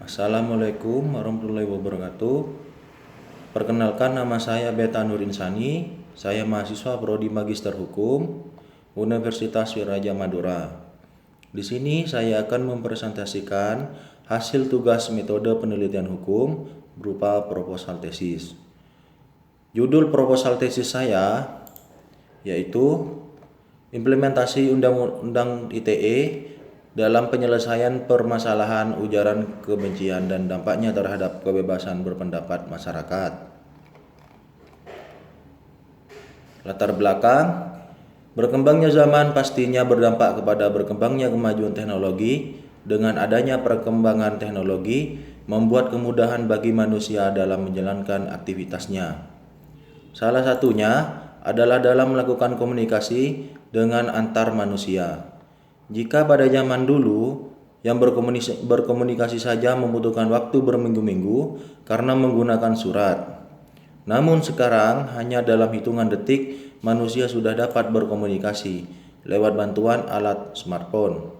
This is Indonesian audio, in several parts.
Assalamualaikum warahmatullahi wabarakatuh. Perkenalkan, nama saya Beta Nur Insani. Saya mahasiswa Prodi Magister Hukum Universitas Wirraja Madura. Di sini saya akan mempresentasikan hasil tugas metode penelitian hukum berupa proposal tesis. Judul proposal tesis saya yaitu implementasi Undang-Undang ITE dalam penyelesaian permasalahan ujaran kebencian dan dampaknya terhadap kebebasan berpendapat masyarakat. Latar belakang: berkembangnya zaman pastinya berdampak kepada berkembangnya kemajuan teknologi. Dengan adanya perkembangan teknologi membuat kemudahan bagi manusia dalam menjalankan aktivitasnya. Salah satunya adalah dalam melakukan komunikasi dengan antar manusia. Jika pada zaman dulu yang berkomunikasi saja membutuhkan waktu berminggu-minggu karena menggunakan surat. Namun sekarang hanya dalam hitungan detik manusia sudah dapat berkomunikasi lewat bantuan alat smartphone.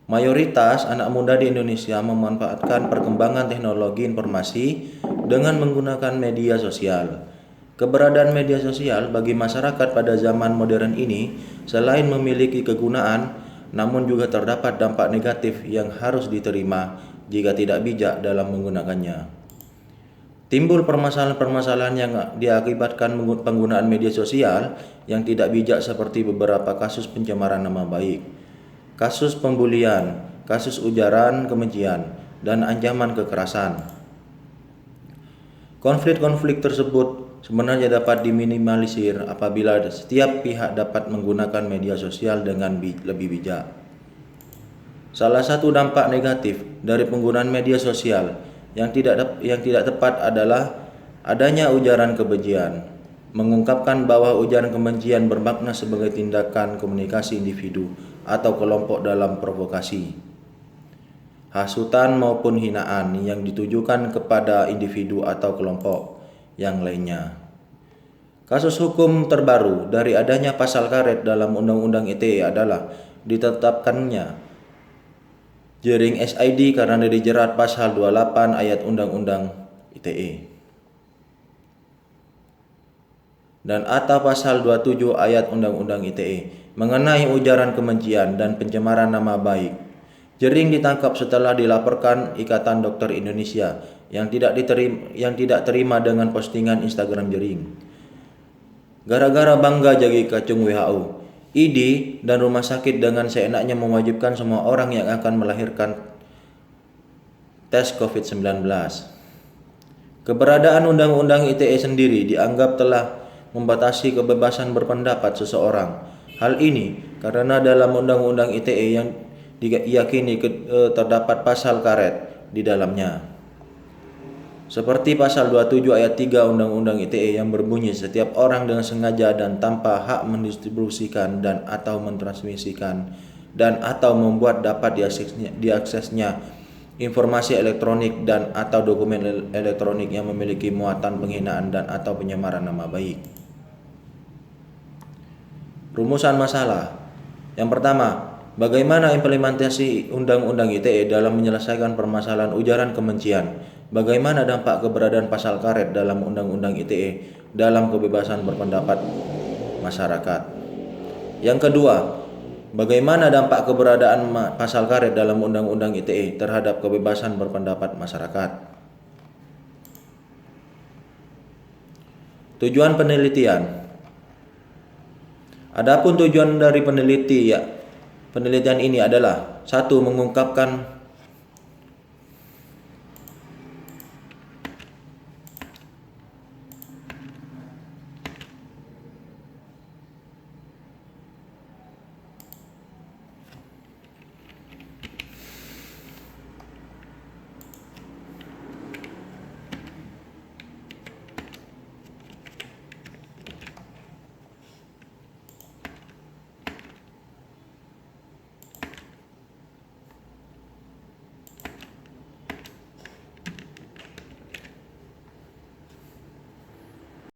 Mayoritas anak muda di Indonesia memanfaatkan perkembangan teknologi informasi dengan menggunakan media sosial. Keberadaan media sosial bagi masyarakat pada zaman modern ini selain memiliki kegunaan, namun juga terdapat dampak negatif yang harus diterima jika tidak bijak dalam menggunakannya. Timbul permasalahan-permasalahan yang diakibatkan penggunaan media sosial yang tidak bijak seperti beberapa kasus pencemaran nama baik, kasus pembulian, kasus ujaran kebencian, dan ancaman kekerasan. Konflik-konflik tersebut sebenarnya dapat diminimalisir apabila setiap pihak dapat menggunakan media sosial dengan lebih bijak. Salah satu dampak negatif dari penggunaan media sosial yang tidak tepat adalah adanya ujaran kebencian. Mengungkapkan bahwa ujaran kebencian bermakna sebagai tindakan komunikasi individu atau kelompok dalam provokasi, hasutan maupun hinaan yang ditujukan kepada individu atau kelompok yang lainnya. Kasus hukum terbaru dari adanya pasal karet dalam Undang-Undang ITE adalah ditetapkannya Jering SID karena dijerat pasal 28 ayat Undang-Undang ITE dan atau pasal 27 ayat Undang-Undang ITE mengenai ujaran kebencian dan pencemaran nama baik. Jering ditangkap setelah dilaporkan Ikatan Dokter Indonesia yang tidak terima dengan postingan Instagram Jering. Gara-gara bangga jadi kacung WHO, ID dan rumah sakit dengan seenaknya mewajibkan semua orang yang akan melahirkan tes COVID-19. Keberadaan Undang-Undang ITE sendiri dianggap telah membatasi kebebasan berpendapat seseorang. Hal ini karena dalam Undang-Undang ITE yang diyakini terdapat pasal karet di dalamnya. Seperti pasal 27 ayat 3 Undang-Undang ITE yang berbunyi setiap orang dengan sengaja dan tanpa hak mendistribusikan dan atau mentransmisikan dan atau membuat dapat diaksesnya informasi elektronik dan atau dokumen elektronik yang memiliki muatan penghinaan dan atau penyemaran nama baik. Rumusan masalah. Yang pertama, bagaimana implementasi Undang-Undang ITE dalam menyelesaikan permasalahan ujaran kebencian? Bagaimana dampak keberadaan pasal karet dalam Undang-Undang ITE dalam kebebasan berpendapat masyarakat? Yang kedua, bagaimana dampak keberadaan pasal karet dalam Undang-Undang ITE terhadap kebebasan berpendapat masyarakat? Tujuan penelitian. Adapun tujuan dari penelitian ini adalah: 1. Mengungkapkan